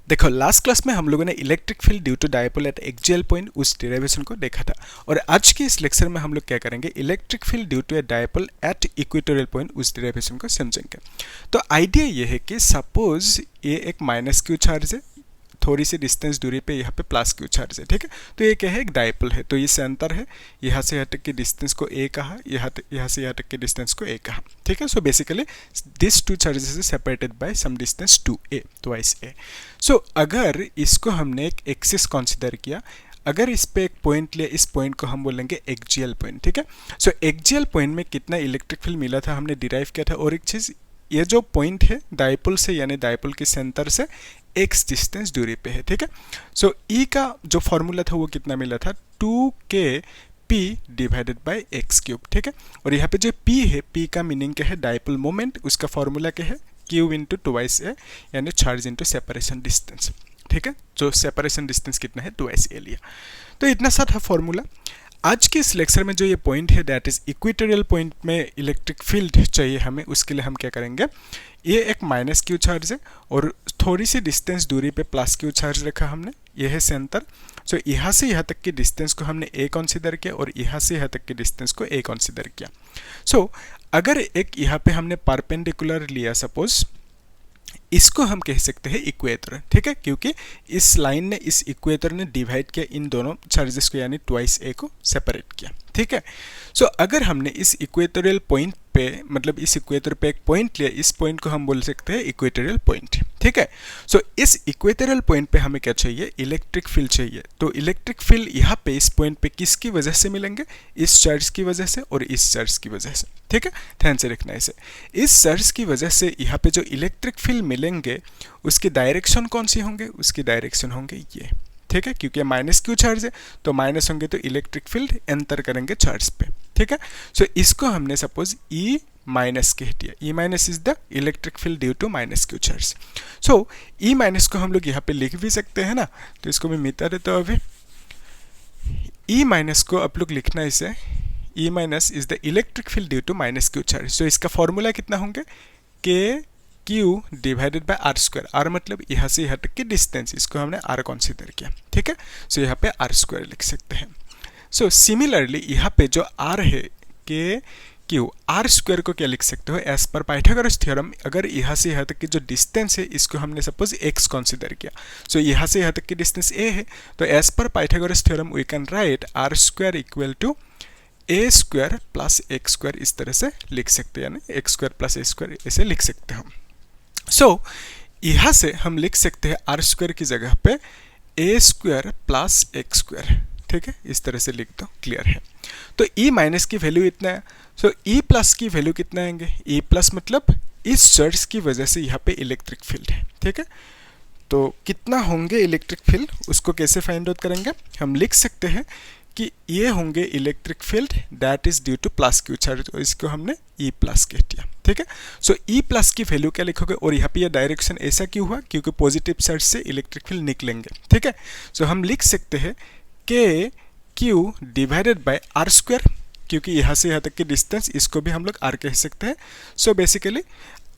देखो last class में हम लोगों ने electric field due to dipole at axial point उस डेरिवेशन को देखा था, और आज के इस लेक्चर में हम लोग क्या करेंगे, electric field due to a dipole at equatorial point उस डेरिवेशन को समझेंगे। तो आइडिया ये है कि सपोज ये एक माइनस क्यू चार्ज है, थोड़ी सी डिस्टेंस दूरी पे यहाँ पे प्लस क्यू चार्ज है, ठीक है। तो ये क्या है, एक डायपोल है, तो ये सेंटर है, यहाँ से यहाँ तक की डिस्टेंस को ए कहा, यहाँ से यहाँ तक की डिस्टेंस को ए कहा, ठीक है। So basically this two charges is separated by some distance 2a, twice a। सो अगर इसको हमने एक एक्सिस कंसीडर किया, अगर इस पे एक पॉइंट लिया, इस पॉइंट को हम बोलेंगे एक्सियल पॉइंट, ठीक है। सो एक्सियल पॉइंट में कितना इलेक्ट्रिक फील्ड मिला था हमने डिराइव किया था, और एक चीज़, ये जो पॉइंट है डायपोल से यानी डायपोल के सेंटर से x डिस्टेंस दूरी पे है, ठीक है। सो E का जो फॉर्मूला था वो कितना मिला था, 2kp divided by x cube, ठीक है। और यहाँ पे जो p है, p का मीनिंग क्या है, डायपोल मोमेंट, उसका फॉर्मूला क्या है, q इंटू ट्वाइस a यानी चार्ज इंटू सेपरेशन डिस्टेंस, ठीक है। जो सेपरेशन डिस्टेंस कितना है, 2s a लिया। तो इतना सा था फॉर्मूला। आज के इस लेक्चर में जो ये पॉइंट है दैट इज इक्वेटोरियल पॉइंट में इलेक्ट्रिक फील्ड चाहिए हमें, उसके लिए हम क्या करेंगे, ये एक माइनस क्यू चार्ज है और थोड़ी सी डिस्टेंस दूरी पे प्लस क्यू चार्ज रखा हमने, ये है सेंटर। सो यहाँ से यहाँ तक की डिस्टेंस को हमने a कंसीडर किया और यहाँ से यहाँ तक की डिस्टेंस को a कंसीडर किया। सो अगर एक यहाँ पे हमने परपेंडिकुलर लिया, सपोज इसको हम कह सकते हैं इक्वेटर, ठीक है, क्योंकि इस लाइन ने, इस इक्वेटर ने डिवाइड किया इन दोनों चार्जेस को, यानी ट्वाइस a को सेपरेट किया, ठीक है। सो अगर हमने इस इक्वेटोरियल पॉइंट पे, मतलब इस इक्वेटर पे एक पॉइंट लिया, इस पॉइंट को हम बोल सकते हैं इक्वेटोरियल पॉइंट, ठीक है। सो इस इक्वेटोरियल पॉइंट पे हमें क्या चाहिए, इलेक्ट्रिक फील्ड चाहिए। तो इलेक्ट्रिक फील्ड यहाँ पे इस पॉइंट पे किसकी वजह से मिलेंगे, इस चार्ज की वजह से और इस चार्ज की वजह से, ठीक है। ध्यान से रखना इसे, इस चार्ज की वजह से यहाँ पे जो इलेक्ट्रिक फील्ड मिलेंगे उसकी डायरेक्शन कौन सी होंगे, उसकी डायरेक्शन होंगे ये, ठीक है, क्योंकि माइनस क्यू चार्ज है तो माइनस होंगे तो इलेक्ट्रिक फील्ड एंटर करेंगे चार्ज पे, ठीक है। सो इसको हमने सपोज E माइनस कह दिया, E minus is the electric field due to minus Q charge. So E minus को हम लोग यहाँ पे लिख भी सकते हैं ना, तो इसको मैं मिटा देता हूँ अभी। E माइनस को आप लोग लिखना इसे, E minus is the electric field due to minus Q charge. So इसका फॉर्मूला कितना होंगे, k Q divided by are square, R मतलब यहाँ से यहाँ तक की डिस्टेंस, इसको हमने r कंसीडर किया, ठीक है। सो यहाँ पे आर स्क्वायर लिख सकते हैं। सो सिमिलरली यहाँ पे जो r है, k Q, आर स्क्वायर को क्या लिख सकते हो, एज पर पाइथागोरस थ्योरम, अगर यहाँ से यहाँ तक की जो डिस्टेंस है इसको हमने सपोज x कंसीडर किया, सो यहाँ से यहाँ तक की डिस्टेंस a है, तो as per Pythagoras theorem we can write r square equal to a square plus x square, इस तरह से लिख सकते हैं, यानी x square plus a square ऐसे लिख सकते हैं हम। सो यहाँ से हम लिख सकते हैं आर स्क्वायर की जगह पे a square plus x square, ठीक है, इस तरह से लिख दो, क्लियर है। तो E माइनस की वैल्यू इतना है, सो E प्लस की वैल्यू कितना आएंगे, E प्लस मतलब इस चार्ज की वजह से यहाँ पे इलेक्ट्रिक फील्ड है, ठीक है। तो कितना होंगे इलेक्ट्रिक फील्ड, उसको कैसे फाइंड आउट करेंगे, हम लिख सकते हैं कि ये होंगे electric field that is due two plus Q charge, और इसको हमने E प्लस कह दिया, ठीक है। सो E प्लस की वैल्यू क्या लिखोगे, और यहाँ पे ये डायरेक्शन ऐसा क्यों हुआ, क्योंकि पॉजिटिव चार्ज से इलेक्ट्रिक फील्ड निकलेंगे, ठीक है। सो हम लिख सकते हैं k Q divided by are square, क्योंकि यहाँ से यहाँ तक की डिस्टेंस, इसको भी हम लोग r कह सकते हैं। सो बेसिकली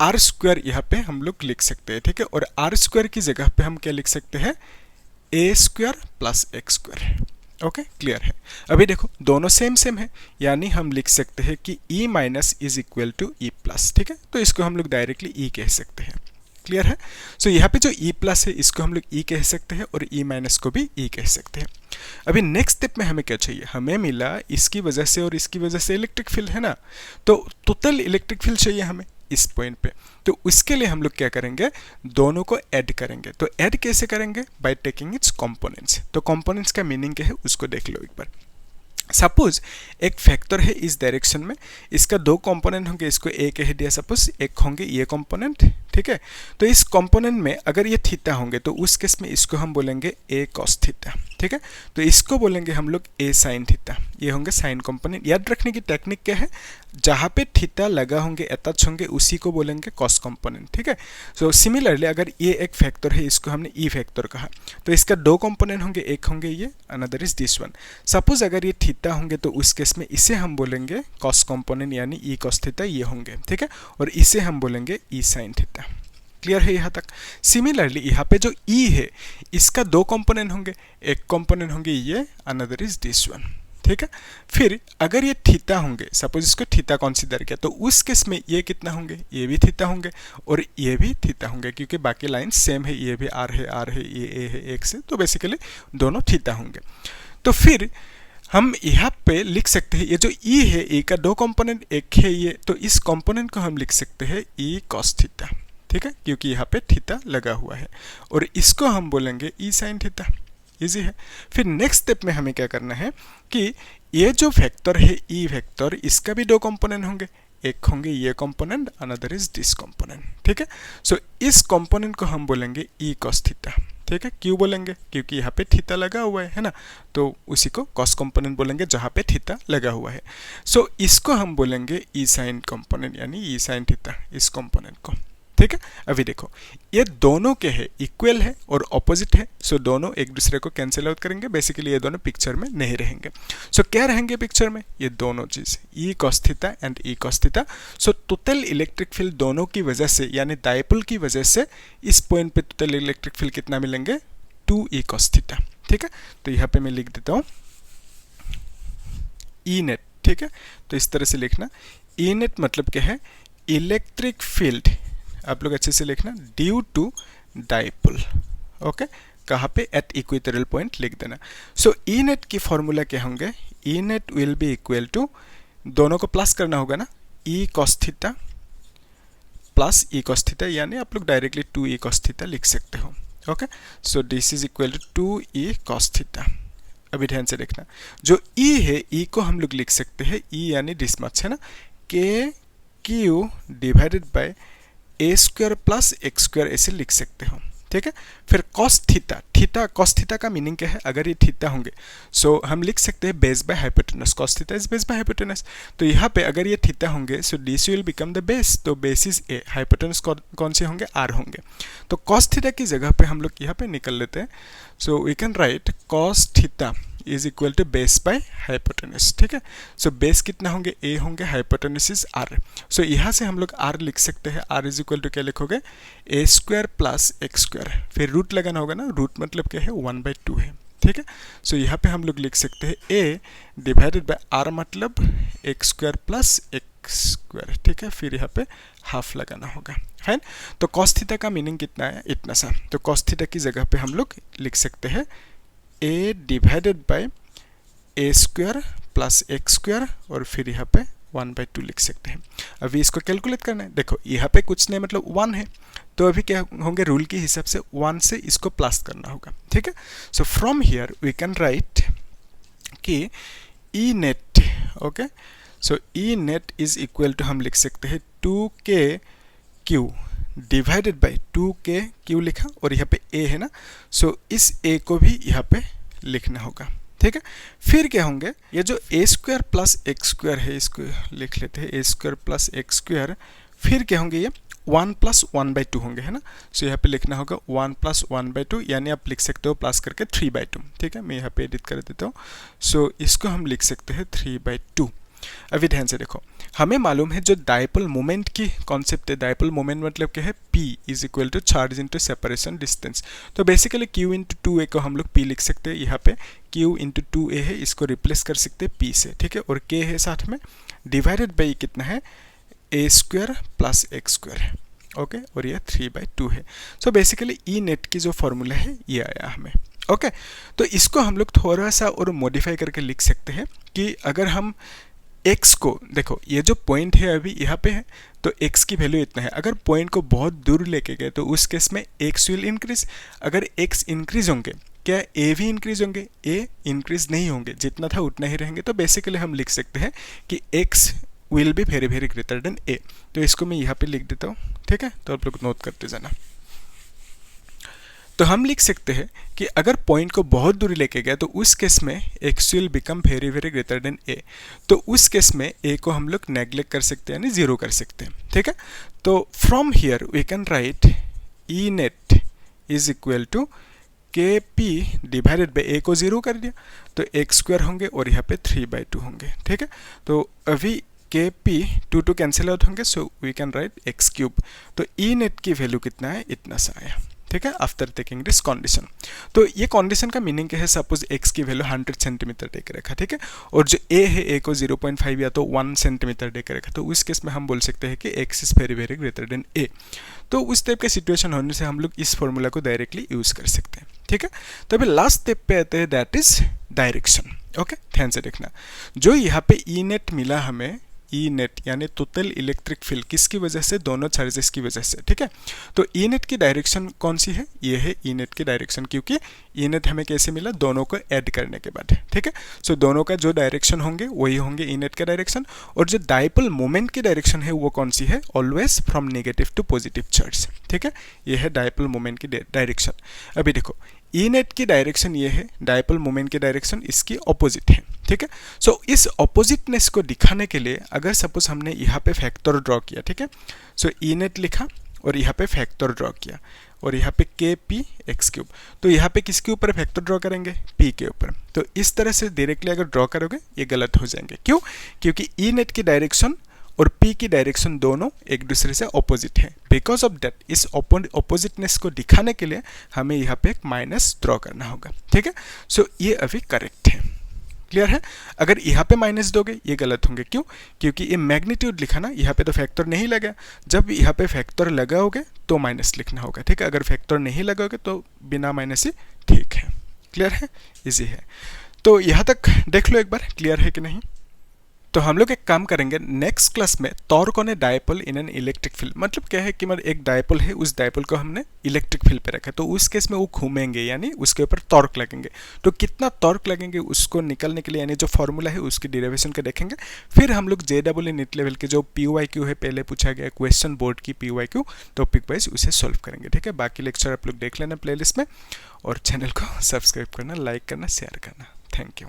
आर स्क्वायर यहाँ पे हम लोग लिख सकते हैं, ठीक है। और आर स्क्वायर की जगह पे हम क्या लिख सकते हैं, a square plus x square, okay, clear है। अभी देखो दोनों सेम सेम है, यानी हम लिख सकते हैं कि E minus is equal to E plus, ठीक है। तो इसको हम लोग डायरेक्टली E कह सकते हैं, क्लियर है। सो यहाँ पे जो E प्लस है इसको हम लोग E कह सकते हैं और E माइनस को भी E कह सकते हैं। अभी नेक्स्ट स्टेप में हमें क्या चाहिए, हमें मिला इसकी वजह से और इसकी वजह से इलेक्ट्रिक फील्ड है ना, तो टोटल इलेक्ट्रिक फील्ड चाहिए हमें इस पॉइंट पे। तो उसके लिए हम लोग क्या करेंगे, दोनों को ऐड करेंगे। तो ऐड कैसे करेंगे, बाय टेकिंग इट्स कंपोनेंट्स। तो कंपोनेंट्स का मीनिंग क्या है उसको देख लो एक बार। सपोज एक फैक्टर है इस डायरेक्शन में, इसका दो कंपोनेंट होंगे, इसको ए कह दिया सपोज, एक होंगे ये कंपोनेंट, ठीक है। तो इस कंपोनेंट में अगर ये थीटा होंगे तो उस केस में इसको हम बोलेंगे ए कॉस थीटा, ठीक है। तो इसको बोलेंगे हम लोग ए साइन थीटा, ये होंगे साइन कंपोनेंट। याद रखने की टेक्निक क्या है, जहाँ पे थीटा लगा होंगे, अटैच होंगे, उसी को बोलेंगे कॉस कंपोनेंट, ठीक है। सो सिमिलरली अगर ये एक फैक्टर है, इसको हमने ई फैक्टर कहा, तो इसका दो कंपोनेंट होंगे, एक होंगे ये, another is this one. Suppose अगर ये थीटा होंगे तो उस केस में इसे हम बोलेंगे कॉस कंपोनेंट, यानी ई कॉस थीटा ये होंगे, ठीक है। और इसे हम बोलेंगे ई साइन थीटा, क्लियर है यहाँ तक। सिमिलरली यहाँ पे जो ई है इसका दो कंपोनेंट होंगे, एक कंपोनेंट होंगे ये, अनदर इज दिस वन, ठीक है। फिर अगर ये थीटा होंगे, सपोज इसको थीटा कंसीडर किया, तो उस केस में ये कितना होंगे, ये भी थीटा होंगे और ये भी थीटा होंगे, क्योंकि बाकी लाइन सेम है, ये भी आर है, ये ए है, एक्स है, तो बेसिकली दोनों थीटा होंगे। तो फिर हम यहाँ पे लिख सकते हैं ये जो ई है, ई का दो कंपोनेंट, एक है ये, तो इस कंपोनेंट को हम लिख सकते हैं ई कॉस थीटा, ठीक है, क्योंकि यहाँ पे थीटा लगा हुआ है, और इसको हम बोलेंगे ई साइन थीटा। इजी है। फिर नेक्स्ट स्टेप में हमें क्या करना है कि ये जो वेक्टर है ई वेक्टर, इसका भी दो कंपोनेंट होंगे, एक होंगे ये component, another is this component, ठीक है। सो इस कंपोनेंट को हम बोलेंगे ई कॉस थीटा, ठीक है। क्यों बोलेंगे, क्योंकि यहाँ पे थीटा लगा हुआ है ना, तो उसी को कॉस कंपोनेंट बोलेंगे जहाँ पे थीटा लगा हुआ है। सो इसको हम बोलेंगे ई साइन कंपोनेंट, यानी ई साइन थीटा, इस कंपोनेंट को, ठीक है। अभी देखो ये दोनों के है, इक्वल है और ऑपोजिट है, सो दोनों एक दूसरे को कैंसिल आउट करेंगे, बेसिकली ये दोनों पिक्चर में नहीं रहेंगे। सो क्या रहेंगे पिक्चर में, ये दोनों चीज ई cos theta and E cos theta. So total electric field दोनों की वजह से, यानी डायपोल की वजह से इस पॉइंट पे टोटल इलेक्ट्रिक फील्ड कितना मिलेंगे, 2 ई कॉस थीटा, ठीक है। तो यहाँ पे मैं लिख देता हूँ ई नेट, ठीक है। तो इस तरह से लिखना, ई नेट मतलब क्या है, इलेक्ट्रिक फील्ड, आप लोग अच्छे से लिखना, ड्यू टू डायपोल, ओके। कहाँ पे, एट इक्वेटोरियल पॉइंट लिख देना। सो ई नेट की फॉर्मूला क्या होंगे, E net will be equal to, दोनों को प्लस करना होगा ना, E cos theta plus E cos theta, यानी आप लोग डायरेक्टली 2 ई कॉस थीटा लिख सकते हो, okay. So this is equal to 2 E cos theta. अभी ध्यान से देखना, जो ई है, ई को हम लोग लिख सकते हैं, ई यानी दिस मच है ना, के Q divided by A square plus X square, ऐसे लिख सकते हो, ठीक है। फिर cos theta, theta cos theta का मीनिंग क्या है, अगर ये थीटा होंगे सो हम लिख सकते हैं base by hypotenuse, cos theta is base by hypotenuse. तो यहाँ पे अगर ये थीटा होंगे so this will become the base, तो बेस इज ए, हाइपोटेनस कौन से होंगे, आर होंगे। तो कॉस थीटा की जगह पे हम लोग यहाँ पे निकल लेते हैं, so we can write cos theta is equal to base by hypotenuse, ठीक है। सो बेस कितना होंगे, ए होंगे, हाइपोटेनस इज आर। सो यहाँ से हम लोग आर लिख सकते हैं, आर इज इक्वल टू क्या लिखोगे, ए स्क्वायर प्लस एक्स स्क्वायर, फिर रूट लगाना होगा ना, रूट मतलब क्या है, 1/2 है, ठीक है। सो यहाँ पे हम लोग लिख सकते हैं ए डिवाइडेड बाय आर मतलब x square plus X square, ठीक है। फिर यहाँ पे हाफ लगाना होगा, फाइन। तो कॉस थीटा का मीनिंग कितना है, इतना सा। तो कॉस थीटा की जगह पे हम लोग लिख सकते हैं A divided by A square plus X square, और फिर यहाँ पे 1/2 लिख सकते हैं। अभी इसको कैलकुलेट करना है, देखो यहाँ पे कुछ नहीं मतलब 1 है, तो अभी क्या होंगे, रूल के हिसाब से 1 से इसको प्लस करना होगा, ठीक है। So from here we can write कि E net, okay. So E net is equal to, हम लिख सकते हैं 2k Q divided by 2k Q लिखा, और यहाँ पे a है ना, सो इस a को भी यहाँ पे लिखना होगा, ठीक है। फिर क्या होंगे, ये जो a square plus X square है, इसको लिख लेते हैं, a square plus X square, फिर क्या होंगे, ये 1 + 1/2 होंगे, है ना। सो यहाँ पे लिखना होगा 1 + 1/2, यानी आप लिख सकते हो प्लस करके 3/2, ठीक है। मैं यहाँ पे एडिट कर देता हूँ, सो इसको हम लिख सकते हैं 3/2। अभी ध्यान से देखो, हमें मालूम है जो डायपोल मोमेंट की कॉन्सेप्ट है, डायपोल मोमेंट मतलब क्या है, P is equal to charge into separation distance. तो बेसिकली Q इंटू 2a को हम लोग P लिख सकते हैं, यहाँ पे Q इंटू 2a है, इसको रिप्लेस कर सकते हैं P से, ठीक है। और K है साथ में, डिवाइडेड बाई कितना है, a square plus X square, okay, और ये 3/2 है। सो बेसिकली ई नेट की जो फॉर्मूला है ये आया हमें, ओके। तो इसको हम लोग थोड़ा सा और मॉडिफाई करके लिख सकते हैं कि अगर हम x को, देखो ये जो पॉइंट है अभी यहाँ पे है, तो x की वैल्यू इतना है, अगर पॉइंट को बहुत दूर लेके गए तो उस केस में x विल इंक्रीज। अगर x इंक्रीज होंगे, क्या a भी इंक्रीज होंगे, a इंक्रीज नहीं होंगे, जितना था उतना ही रहेंगे। तो बेसिकली हम लिख सकते हैं कि x will be very very greater then a। तो इसको मैं यहाँ पे लिख देता हूँ, ठीक है। तो आप लोग नोट करते जाना। तो हम लिख सकते हैं कि अगर पॉइंट को बहुत दूर लेके गया तो उस केस में x will become very very greater then a। तो उस केस में a को हम लोग नेग्लेक्ट कर सकते हैं, यानी 0 कर सकते हैं, ठीक है। तो from here we can write E net is equal to kp divided by a को 0 कर दिया, तो एक्स स्क्वायर होंगे और यहाँ पे 3/2 होंगे, ठीक है। तो अभी के पी टू कैंसिल आउट होंगे, so we can write x cube. तो ई नेट की वैल्यू कितना है, इतना सा आया, ठीक है, आफ्टर टेकिंग दिस कंडीशन। तो ये कंडीशन का मीनिंग क्या है, सपोज एक्स की वैल्यू 100 सेंटीमीटर दे के रखा, ठीक है, और जो ए है ए को 0.5 या तो 1 सेंटीमीटर दे के रखा, तो उस केस में हम बोल सकते हैं कि x is very very greater than a. तो उस टाइप का सिचुएशन होने से हम लोग इस फॉर्मूला को डायरेक्टली यूज कर सकते हैं, ठीक है। तो अभी लास्ट स्टेप पे आते हैं, दैट इज डायरेक्शन। ओके, ध्यान से देखना, जो यहाँ पे ई नेट मिला हमें, ई नेट यानी टोटल इलेक्ट्रिक फील्ड, किसकी वजह से, दोनों चार्जेस की वजह से, ठीक है। तो ई नेट की डायरेक्शन कौन सी है, ये है ई नेट की डायरेक्शन, क्योंकि ई नेट हमें कैसे मिला, दोनों को ऐड करने के बाद, ठीक है। सो दोनों का जो डायरेक्शन होंगे वही होंगे ई नेट का डायरेक्शन। और जो डायपोल मोमेंट की डायरेक्शन है वो कौन सी है, always from negative to positive charge, ठीक है, ये है डायपोल मोमेंट की डायरेक्शन। अभी देखो, ई नेट की डायरेक्शन ये है, डायपोल मोमेंट की डायरेक्शन इसकी ऑपोजिट है, ठीक है। सो इस ऑपोजिटनेस को दिखाने के लिए अगर सपोज हमने यहाँ पे फैक्टर ड्रॉ किया, ठीक है, सो ई नेट लिखा और यहाँ पे फैक्टर ड्रॉ किया और यहाँ पे के पी एक्स क्यूब, तो यहाँ पे किसके ऊपर फैक्टर ड्रॉ करेंगे, पी के ऊपर। तो इस तरह से डायरेक्टली अगर ड्रॉ करोगे ये गलत हो जाएंगे, क्यों, क्योंकि ई नेट की डायरेक्शन और पी की डायरेक्शन दोनों एक दूसरे से ऑपोजिट है। बिकॉज ऑफ दैट इस ऑपोजिटनेस को दिखाने के लिए हमें यहाँ पे एक माइनस ड्रॉ करना होगा, ठीक है। सो ये अभी करेक्ट है, क्लियर है। अगर यहाँ पे माइनस दोगे ये गलत होंगे, क्यों, क्योंकि ये मैग्नीट्यूड लिखा ना, यहाँ पे तो फैक्टर नहीं लगा, जब यहाँ पे फैक्टर लगाओगे तो माइनस लिखना होगा, ठीक है। अगर फैक्टर नहीं लगाओगे तो बिना माइनस ही ठीक है, क्लियर है, इजी है। तो यहाँ तक देख लो एक बार, क्लियर है कि नहीं। तो हम लोग एक काम करेंगे नेक्स्ट क्लास में, torque on A dipole in an electric field, मतलब क्या है कि मतलब एक डायपोल है, उस डायपोल को हमने इलेक्ट्रिक फील्ड पे रखा, तो उस केस में वो घूमेंगे यानी उसके ऊपर टॉर्क लगेंगे। तो कितना टॉर्क लगेंगे उसको निकालने के लिए यानी जो फॉर्मूला है उसकी डेरिवेशन को देखेंगे। फिर हम लोग JEE नीट लेवल के जो PYQ है, पहले पूछा गया क्वेश्चन बोर्ड की PYQ टॉपिक वाइज, उसे सॉल्व करेंगे, ठीक है। बाकी लेक्चर आप लोग देख लेना प्लेलिस्ट में, और चैनल को सब्सक्राइब करना, लाइक करना, शेयर करना। Thank you.